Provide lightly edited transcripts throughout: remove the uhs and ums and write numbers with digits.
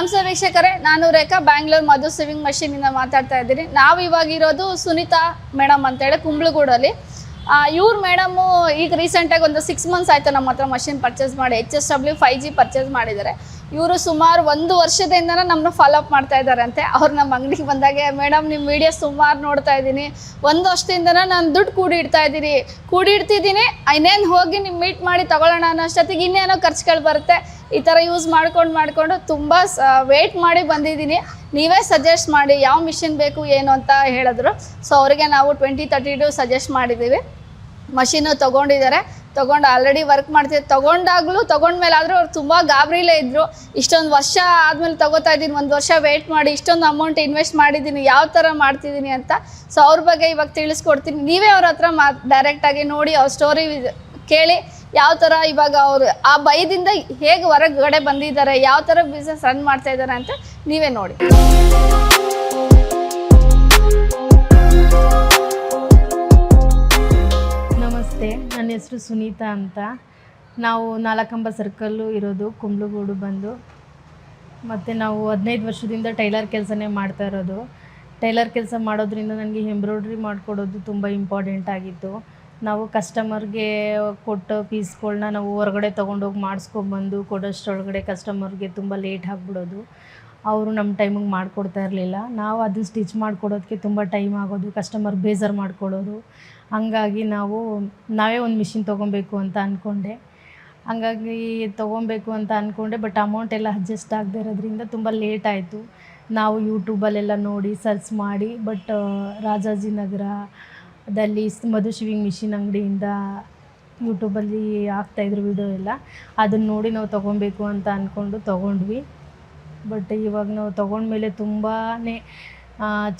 ನಮಸ್ತೆ ವೀಕ್ಷಕರೇ, ನಾನು ರೇಖಾ ಬ್ಯಾಂಗ್ಳೂರ್ ಮಧು ಸಿವಿಂಗ್ ಮಷೀನಿಂದ ಮಾತಾಡ್ತಾ ಇದ್ದೀನಿ. ನಾವು ಇವಾಗಿರೋದು ಸುನೀತಾ ಮೇಡಮ್ ಅಂತೇಳಿ ಕುಂಬ್ಳಗೂಡಲ್ಲಿ. ಇವ್ರು ಮೇಡಮು ಈಗ ರೀಸೆಂಟಾಗಿ ಒಂದು 6 ಮಂತ್ಸ್ ಆಯಿತು ನಮ್ಮ ಹತ್ರ ಮಷಿನ್ ಪರ್ಚೇಸ್ ಮಾಡಿ HSW 5G ಪರ್ಚೇಸ್ ಮಾಡಿದ್ದಾರೆ. ಇವರು ಸುಮಾರು 1 ವರ್ಷದಿಂದ ನಮ್ಮನ್ನ ಫಾಲೋ ಅಪ್ ಮಾಡ್ತಾ ಇದ್ದಾರೆ ಅಂತೆ. ಅವ್ರು ನಮ್ಮ ಅಂಗಡಿಗೆ ಬಂದಾಗೆ, ಮೇಡಮ್ ನಿಮ್ಮ ವೀಡಿಯೋಸ್ ಸುಮಾರು ನೋಡ್ತಾ ಇದ್ದೀನಿ, 1 ವರ್ಷದಿಂದ ನಾನು ದುಡ್ಡು ಕೂಡಿ ಇಡ್ತಿದ್ದೀನಿ, ಇನ್ನೇನು ಹೋಗಿ ನಿಮ್ಮ ಮೀಟ್ ಮಾಡಿ ತೊಗೊಳ್ಳೋಣ ಅನ್ನೋ ಅಷ್ಟೊತ್ತಿಗೆ ಇನ್ನೇನೋ ಖರ್ಚುಗಳು ಬರುತ್ತೆ. ಈ ಥರ ಯೂಸ್ ಮಾಡ್ಕೊಂಡು ತುಂಬ ವೆಯ್ಟ್ ಮಾಡಿ ಬಂದಿದ್ದೀನಿ. ನೀವೇ ಸಜೆಸ್ಟ್ ಮಾಡಿ ಯಾವ ಮಿಷಿನ್ ಬೇಕು ಏನು ಅಂತ ಹೇಳಿದ್ರು. ಸೊ ಅವರಿಗೆ ನಾವು 2032 ಸಜೆಸ್ಟ್ ಮಾಡಿದ್ದೀವಿ. ಮಷೀನು ತೊಗೊಂಡಿದ್ದಾರೆ, ತೊಗೊಂಡು ಆಲ್ರೆಡಿ ವರ್ಕ್ ಮಾಡ್ತಿದ್ದೆ. ತೊಗೊಂಡ್ಮೇಲಾದರೂ ಅವ್ರು ತುಂಬ ಗಾಬರಿಲೇ ಇದ್ದರು. ಇಷ್ಟೊಂದು ವರ್ಷ ಆದಮೇಲೆ ತೊಗೋತಾ ಇದ್ದೀನಿ, 1 ವರ್ಷ ವೆಯ್ಟ್ ಮಾಡಿ ಇಷ್ಟೊಂದು ಅಮೌಂಟ್ ಇನ್ವೆಸ್ಟ್ ಮಾಡಿದ್ದೀನಿ, ಯಾವ ಥರ ಮಾಡ್ತಿದ್ದೀನಿ ಅಂತ. ಸೊ ಅವ್ರ ಬಗ್ಗೆ ಇವಾಗ ತಿಳಿಸ್ಕೊಡ್ತೀನಿ. ನೀವೇ ಅವ್ರ ಹತ್ರ ಡೈರೆಕ್ಟಾಗಿ ನೋಡಿ ಅವ್ರ ಸ್ಟೋರಿ ಕೇಳಿ ಯಾವ ಥರ ಇವಾಗ ಅವರು ಆ ಭಯದಿಂದ ಹೇಗೆ ಹೊರಗಡೆ ಬಂದಿದ್ದಾರೆ, ಯಾವ ಥರ ಬಿಸ್ನೆಸ್ ರನ್ ಮಾಡ್ತಾ ಇದ್ದಾರೆ ಅಂತ ನೀವೇ ನೋಡಿ. ನಮಸ್ತೆ, ನನ್ನ ಹೆಸರು ಸುನೀತಾ ಅಂತ. ನಾವು 4 ಕಂಬ ಸರ್ಕಲ್ಲು ಇರೋದು, ಕುಂಬ್ಳಗೂಡು ಬಂದು. ಮತ್ತು ನಾವು 15 ವರ್ಷದಿಂದ ಟೈಲರ್ ಕೆಲಸನೇ ಮಾಡ್ತಾ ಇರೋದು. ಟೈಲರ್ ಕೆಲಸ ಮಾಡೋದ್ರಿಂದ ನನಗೆ ಎಂಬ್ರಾಯ್ಡ್ರಿ ಮಾಡಿಕೊಡೋದು ತುಂಬ ಇಂಪಾರ್ಟೆಂಟ್ ಆಗಿತ್ತು. ನಾವು ಕಸ್ಟಮರ್ಗೆ ಕೊಟ್ಟ ಪೀಸ್ಗಳನ್ನ ನಾವು ಹೊರಗಡೆ ತೊಗೊಂಡೋಗಿ ಮಾಡಿಸ್ಕೊಂಬಂದು ಕೊಡೋಷ್ಟರೊಳಗಡೆ ಕಸ್ಟಮರ್ಗೆ ತುಂಬ ಲೇಟ್ ಆಗಿಬಿಡೋದು. ಅವರು ನಮ್ಮ ಟೈಮಿಗೆ ಮಾಡಿಕೊಡ್ತಾ ಇರಲಿಲ್ಲ. ನಾವು ಅದನ್ನು ಸ್ಟಿಚ್ ಮಾಡಿಕೊಡೋದಕ್ಕೆ ತುಂಬ ಟೈಮ್ ಆಗೋದು, ಕಸ್ಟಮರ್ ಬೇಜಾರು ಮಾಡ್ಕೊಳ್ಳೋರು. ಹಂಗಾಗಿ ನಾವೇ ಒಂದು ಮಿಷಿನ್ ತೊಗೊಬೇಕು ಅಂತ ಅಂದ್ಕೊಂಡೆ. ಹಂಗಾಗಿ ತೊಗೊಬೇಕು ಅಂತ ಅಂದ್ಕೊಂಡೆ, ಬಟ್ ಅಮೌಂಟ್ ಎಲ್ಲ ಅಡ್ಜಸ್ಟ್ ಆಗದೆ ಇರೋದ್ರಿಂದ ತುಂಬ ಲೇಟ್ ಆಯಿತು. ನಾವು ಯೂಟ್ಯೂಬಲ್ಲೆಲ್ಲ ನೋಡಿ ಸರ್ಚ್ ಮಾಡಿ, ಬಟ್ ರಾಜಾಜಿನಗರದಲ್ಲಿ ಮಧು ಶಿವಿಂಗ್ ಮಿಷಿನ್ ಅಂಗಡಿಯಿಂದ ಯೂಟ್ಯೂಬಲ್ಲಿ ಹಾಕ್ತಾಯಿದ್ರು ವಿಡಿಯೋ ಎಲ್ಲ. ಅದನ್ನು ನೋಡಿ ನಾವು ತೊಗೊಬೇಕು ಅಂತ ಅಂದ್ಕೊಂಡು ತೊಗೊಂಡ್ವಿ. ಬಟ್ ಇವಾಗ ನಾವು ತೊಗೊಂಡ್ಮೇಲೆ ತುಂಬಾ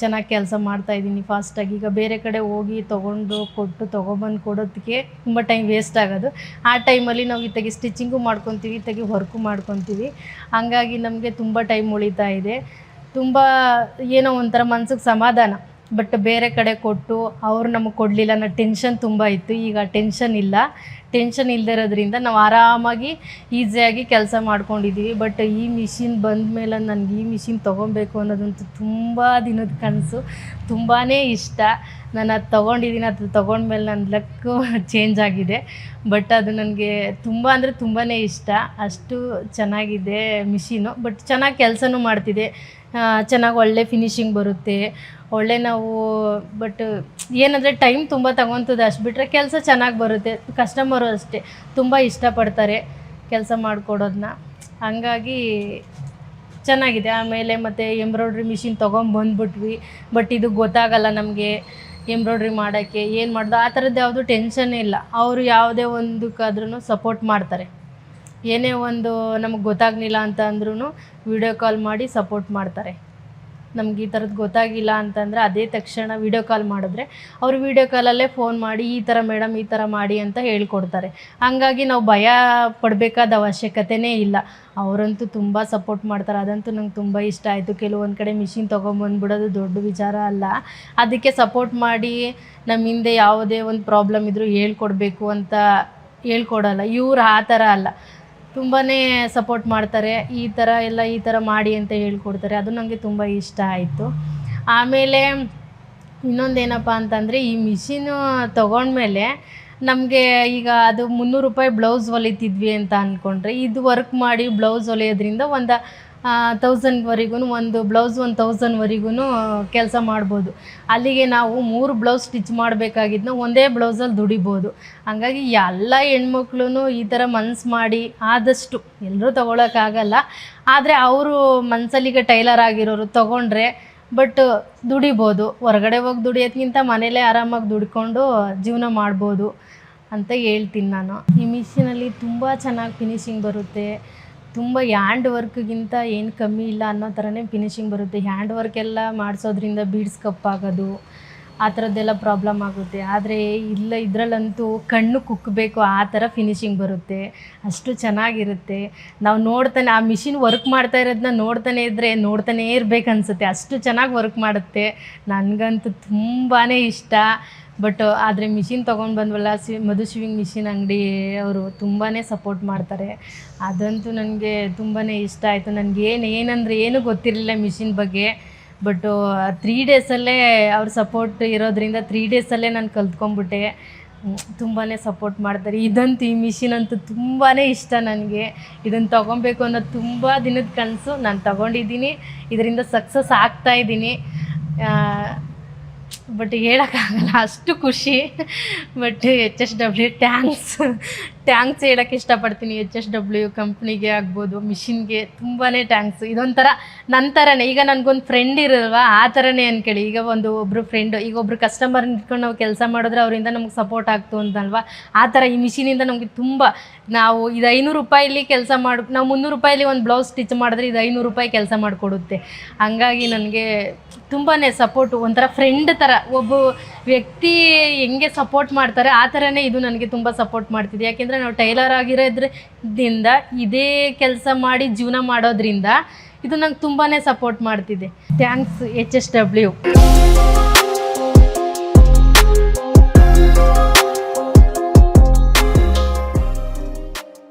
ಚೆನ್ನಾಗಿ ಕೆಲಸ ಮಾಡ್ತಾಯಿದ್ದೀನಿ ಫಾಸ್ಟಾಗಿ. ಈಗ ಬೇರೆ ಕಡೆ ಹೋಗಿ ತೊಗೊಬಂದು ಕೊಡೋದಕ್ಕೆ ತುಂಬ ಟೈಮ್ ವೇಸ್ಟ್ ಆಗೋದು. ಆ ಟೈಮಲ್ಲಿ ನಾವು ಇತ್ತಾಗಿ ಸ್ಟಿಚಿಂಗು ಮಾಡ್ಕೊತೀವಿ, ಇತ್ತಾಗಿ ವರ್ಕು ಮಾಡ್ಕೊತೀವಿ. ಹಂಗಾಗಿ ನಮಗೆ ತುಂಬ ಟೈಮ್ ಉಳಿತಾ ಇದೆ. ತುಂಬ ಏನೋ ಒಂಥರ ಮನ್ಸಿಗೆ ಸಮಾಧಾನ. ಬಟ್ ಬೇರೆ ಕಡೆ ಕೊಟ್ಟು ಅವ್ರು ನಮಗೆ ಕೊಡಲಿಲ್ಲ ಅನ್ನೋ ಟೆನ್ಷನ್ ತುಂಬ ಇತ್ತು. ಈಗ ಟೆನ್ಷನ್ ಇಲ್ಲದೆ ಇರೋದ್ರಿಂದ ನಾವು ಆರಾಮಾಗಿ ಈಸಿಯಾಗಿ ಕೆಲಸ ಮಾಡ್ಕೊಂಡಿದ್ದೀವಿ. ಬಟ್ ಈ ಮಿಷಿನ್ ಬಂದ ಮೇಲೆ ನನಗೆ ಈ ಮಿಷಿನ್ ತೊಗೊಬೇಕು ಅನ್ನೋದಂತೂ ತುಂಬ ದಿನದ ಕನಸು, ತುಂಬಾ ಇಷ್ಟ. ನಾನು ಅದು ತೊಗೊಂಡಿದ್ದೀನಿ, ಅದು ತೊಗೊಂಡ್ಮೇಲೆ ನನ್ನ ಲಕ್ಕು ಚೇಂಜ್ ಆಗಿದೆ. ಬಟ್ ಅದು ನನಗೆ ತುಂಬ ಅಂದರೆ ತುಂಬಾ ಇಷ್ಟ. ಅಷ್ಟು ಚೆನ್ನಾಗಿದೆ ಮಿಷಿನು. ಬಟ್ ಚೆನ್ನಾಗಿ ಕೆಲಸನೂ ಮಾಡ್ತಿದೆ, ಚೆನ್ನಾಗಿ ಒಳ್ಳೆ ಫಿನಿಶಿಂಗ್ ಬರುತ್ತೆ, ಒಳ್ಳೆ ಬಟ್ ಏನಂದರೆ ಟೈಮ್ ತುಂಬ ತಗೊತದೆ. ಅಷ್ಟು ಬಿಟ್ಟರೆ ಕೆಲಸ ಚೆನ್ನಾಗಿ ಬರುತ್ತೆ. ಕಸ್ಟಮರು ಅಷ್ಟೇ ತುಂಬ ಇಷ್ಟಪಡ್ತಾರೆ ಕೆಲಸ ಮಾಡಿಕೊಡೋದನ್ನ. ಹಂಗಾಗಿ ಚೆನ್ನಾಗಿದೆ. ಆಮೇಲೆ ಮತ್ತು ಎಂಬ್ರಾಯ್ಡ್ರಿ ಮಿಷಿನ್ ತೊಗೊಂಬಂದ್ಬಿಟ್ವಿ. ಬಟ್ ಇದು ಗೊತ್ತಾಗಲ್ಲ ನಮಗೆ ಎಂಬ್ರಾಯ್ಡ್ರಿ ಮಾಡೋಕ್ಕೆ, ಏನು ಮಾಡೋದು ಆ ಥರದ್ದು ಯಾವುದು ಟೆನ್ಷನ್ ಇಲ್ಲ. ಅವರು ಯಾವುದೇ ಒಂದಕ್ಕಾದ್ರೂ ಸಪೋರ್ಟ್ ಮಾಡ್ತಾರೆ. ಏನೇ ಒಂದು ನಮಗೆ ಗೊತ್ತಾಗಲಿಲ್ಲ ಅಂತ ಅಂದ್ರೂ ವಿಡಿಯೋ ಕಾಲ್ ಮಾಡಿ ಸಪೋರ್ಟ್ ಮಾಡ್ತಾರೆ. ನಮ್ಗೆ ಈ ಥರದ್ದು ಗೊತ್ತಾಗಿಲ್ಲ ಅಂತಂದರೆ ಅದೇ ತಕ್ಷಣ ವಿಡಿಯೋ ಕಾಲ್ ಮಾಡಿದ್ರೆ ಅವರು ವಿಡಿಯೋ ಕಾಲಲ್ಲೇ ಫೋನ್ ಮಾಡಿ ಈ ಥರ ಮೇಡಮ್ ಈ ಥರ ಮಾಡಿ ಅಂತ ಹೇಳ್ಕೊಡ್ತಾರೆ. ಹಂಗಾಗಿ ನಾವು ಭಯ ಪಡಬೇಕಾದ ಅವಶ್ಯಕತೆಯೇ ಇಲ್ಲ. ಅವರಂತೂ ತುಂಬ ಸಪೋರ್ಟ್ ಮಾಡ್ತಾರೆ. ಅದಂತೂ ನಂಗೆ ತುಂಬ ಇಷ್ಟ ಆಯಿತು. ಕೆಲವೊಂದು ಕಡೆ ಮಿಷಿನ್ ತೊಗೊಂಬಂದ್ಬಿಡೋದು ದೊಡ್ಡ ವಿಚಾರ ಅಲ್ಲ, ಅದಕ್ಕೆ ಸಪೋರ್ಟ್ ಮಾಡಿ ನಮ್ಮ ಹಿಂದೆ ಯಾವುದೇ ಒಂದು ಪ್ರಾಬ್ಲಮ್ ಇದ್ದರೂ ಹೇಳ್ಕೊಡ್ಬೇಕು ಅಂತ ಹೇಳ್ಕೊಡಲ್ಲ. ಇವ್ರು ಆ ಥರ ಅಲ್ಲ, ತುಂಬಾ ಸಪೋರ್ಟ್ ಮಾಡ್ತಾರೆ. ಈ ಥರ ಮಾಡಿ ಅಂತ ಹೇಳ್ಕೊಡ್ತಾರೆ. ಅದು ನನಗೆ ತುಂಬ ಇಷ್ಟ ಆಯಿತು. ಆಮೇಲೆ ಇನ್ನೊಂದೇನಪ್ಪ ಅಂತಂದರೆ, ಈ ಮಿಷಿನು ತೊಗೊಂಡ್ಮೇಲೆ ನಮಗೆ ಈಗ ಅದು 300 ರೂಪಾಯಿ ಬ್ಲೌಸ್ ಹೊಲಿತಿದ್ವಿ ಅಂತ ಅಂದ್ಕೊಂಡ್ರೆ, ಇದು ವರ್ಕ್ ಮಾಡಿ ಬ್ಲೌಸ್ ಹೊಲಿಯೋದ್ರಿಂದ ಒಂದು 1000ವರೆಗೂ, ಒಂದು ಬ್ಲೌಸ್ 1000ವರೆಗೂ ಕೆಲಸ ಮಾಡ್ಬೋದು. ಅಲ್ಲಿಗೆ ನಾವು 3 ಬ್ಲೌಸ್ ಸ್ಟಿಚ್ ಮಾಡಬೇಕಾಗಿದ್ದನ್ನ ಒಂದೇ ಬ್ಲೌಸಲ್ಲಿ ದುಡಿಬೋದು. ಹಂಗಾಗಿ ಎಲ್ಲ ಹೆಣ್ಮಕ್ಳು ಈ ಥರ ಮನ್ಸು ಮಾಡಿ, ಆದಷ್ಟು ಎಲ್ಲರೂ ತೊಗೊಳಕ್ಕಾಗಲ್ಲ, ಆದರೆ ಅವರು ಮನಸ್ಸಲ್ಲಿಗೆ ಟೈಲರ್ ಆಗಿರೋರು ತೊಗೊಂಡ್ರೆ ಬಟ್ ದುಡಿಬೋದು. ಹೊರಗಡೆ ಹೋಗಿ ದುಡಿಯೋದ್ಕಿಂತ ಮನೇಲೇ ಆರಾಮಾಗಿ ದುಡ್ಕೊಂಡು ಜೀವನ ಮಾಡ್ಬೋದು ಅಂತ ಹೇಳ್ತೀನಿ ನಾನು. ಈ ಮಿಷಿನಲ್ಲಿ ತುಂಬ ಚೆನ್ನಾಗಿ ಫಿನಿಶಿಂಗ್ ಬರುತ್ತೆ. ತುಂಬ ಹ್ಯಾಂಡ್ ವರ್ಕ್ಗಿಂತ ಏನು ಕಮ್ಮಿ ಇಲ್ಲ ಅನ್ನೋ ಥರನೇ ಫಿನಿಶಿಂಗ್ ಬರುತ್ತೆ. ಹ್ಯಾಂಡ್ ವರ್ಕ್ ಎಲ್ಲ ಮಾಡಿಸೋದ್ರಿಂದ ಬೀಡ್ಸ್ ಕಪ್ಪಾಗೋದು ಆ ಥರದ್ದೆಲ್ಲ ಪ್ರಾಬ್ಲಮ್ ಆಗುತ್ತೆ. ಆದರೆ ಇಲ್ಲ, ಇದರಲ್ಲಂತೂ ಕಣ್ಣು ಕುಕ್ಕಬೇಕು ಆ ಥರ ಫಿನಿಶಿಂಗ್ ಬರುತ್ತೆ, ಅಷ್ಟು ಚೆನ್ನಾಗಿರುತ್ತೆ. ನಾವು ನೋಡ್ತಾನೆ ಆ ಮಿಷಿನ್ ವರ್ಕ್ ಮಾಡ್ತಾ ಇರೋದನ್ನ ನೋಡ್ತಾನೆ ಇದ್ದರೆ ನೋಡ್ತಾನೇ ಇರಬೇಕನ್ಸುತ್ತೆ, ಅಷ್ಟು ಚೆನ್ನಾಗಿ ವರ್ಕ್ ಮಾಡುತ್ತೆ. ನನಗಂತೂ ತುಂಬಾ ಇಷ್ಟ. ಬಟ್ ಆದರೆ ಮಿಷಿನ್ ತೊಗೊಂಡು ಬಂದ್ವಲ್ಲ, ಮಧು ಶಿವಿಂಗ್ ಮಿಷಿನ್ ಅಂಗಡಿ ಅವರು ತುಂಬಾ ಸಪೋರ್ಟ್ ಮಾಡ್ತಾರೆ. ಅದಂತೂ ನನಗೆ ತುಂಬಾ ಇಷ್ಟ ಆಯಿತು. ಏನಂದರೆ ಏನೂ ಗೊತ್ತಿರಲಿಲ್ಲ ಮಿಷಿನ್ ಬಗ್ಗೆ. ಬಟ್ 3 ಡೇಸಲ್ಲೇ ಅವ್ರ ಸಪೋರ್ಟ್ ಇರೋದ್ರಿಂದ 3 ಡೇಸಲ್ಲೇ ನಾನು ಕಲ್ತ್ಕೊಂಡ್ಬಿಟ್ಟೆ. ತುಂಬಾ ಸಪೋರ್ಟ್ ಮಾಡ್ತಾರೆ. ಈ ಮಿಷಿನ್ ಅಂತೂ ತುಂಬಾ ಇಷ್ಟ ನನಗೆ. ಇದನ್ನು ತೊಗೊಬೇಕು ಅನ್ನೋದು ತುಂಬ ದಿನದ ಕನಸು. ನಾನು ತೊಗೊಂಡಿದ್ದೀನಿ, ಇದರಿಂದ ಸಕ್ಸಸ್ ಆಗ್ತಾಯಿದ್ದೀನಿ. ಬಟ್ ಹೇಳೋಕ್ಕಾಗಲ್ಲ, ಅಷ್ಟು ಖುಷಿ. ಬಟ್ HSW ಟ್ಯಾಂಕ್ಸ್ ಹೇಳೋಕ್ಕೆ ಇಷ್ಟಪಡ್ತೀನಿ. HSW ಕಂಪ್ನಿಗೆ ಆಗ್ಬೋದು, ಮಿಷಿನ್ಗೆ ತುಂಬಾ ಟ್ಯಾಂಕ್ಸ್. ಇದೊಂಥರ ನನ್ನ ಥರನೇ, ಈಗ ನನಗೊಂದು ಫ್ರೆಂಡ್ ಇರಲ್ವಾ, ಆ ಥರನೇ ಅಂದ್ಕೊಳ್ಳಿ. ಈಗ ಒಬ್ಬರು ಫ್ರೆಂಡು, ಈಗ ಒಬ್ಬರು ಕಸ್ಟಮರ್ನ ಇಟ್ಕೊಂಡು ನಾವು ಕೆಲಸ ಮಾಡಿದ್ರೆ ಅವರಿಂದ ನಮ್ಗೆ ಸಪೋರ್ಟ್ ಆಗ್ತು ಅಂತಲ್ವಾ, ಆ ಥರ ಈ ಮಿಷಿನಿಂದ ನಮಗೆ ತುಂಬ. ನಾವು ಇದು 500 ರೂಪಾಯಲ್ಲಿ ಕೆಲಸ ಮಾಡಿ, ನಾವು 300 ರೂಪಾಯಲ್ಲಿ ಒಂದು ಬ್ಲೌಸ್ ಸ್ಟಿಚ್ ಮಾಡಿದ್ರೆ ಇದು 500 ರೂಪಾಯಿ ಕೆಲಸ ಮಾಡಿಕೊಡುತ್ತೆ. ಹಂಗಾಗಿ ನನಗೆ ತುಂಬಾ ಸಪೋರ್ಟು, ಒಂಥರ ಫ್ರೆಂಡ್ ಥರ. ಒಬ್ಬ ವ್ಯಕ್ತಿ ಹೆಂಗೆ ಸಪೋರ್ಟ್ ಮಾಡ್ತಾರೆ ಆ ಥರನೇ ಇದು ನನಗೆ ತುಂಬ ಸಪೋರ್ಟ್ ಮಾಡ್ತಿದೆ. ಯಾಕೆಂದರೆ ನಾವು ಟೈಲರ್ ಆಗಿರೋದ್ರಿಂದ, ಇದೇ ಕೆಲಸ ಮಾಡಿ ಜೀವನ ಮಾಡೋದ್ರಿಂದ ಇದು ನಂಗೆ ತುಂಬಾ ಸಪೋರ್ಟ್ ಮಾಡ್ತಿದೆ. Thanks HSW.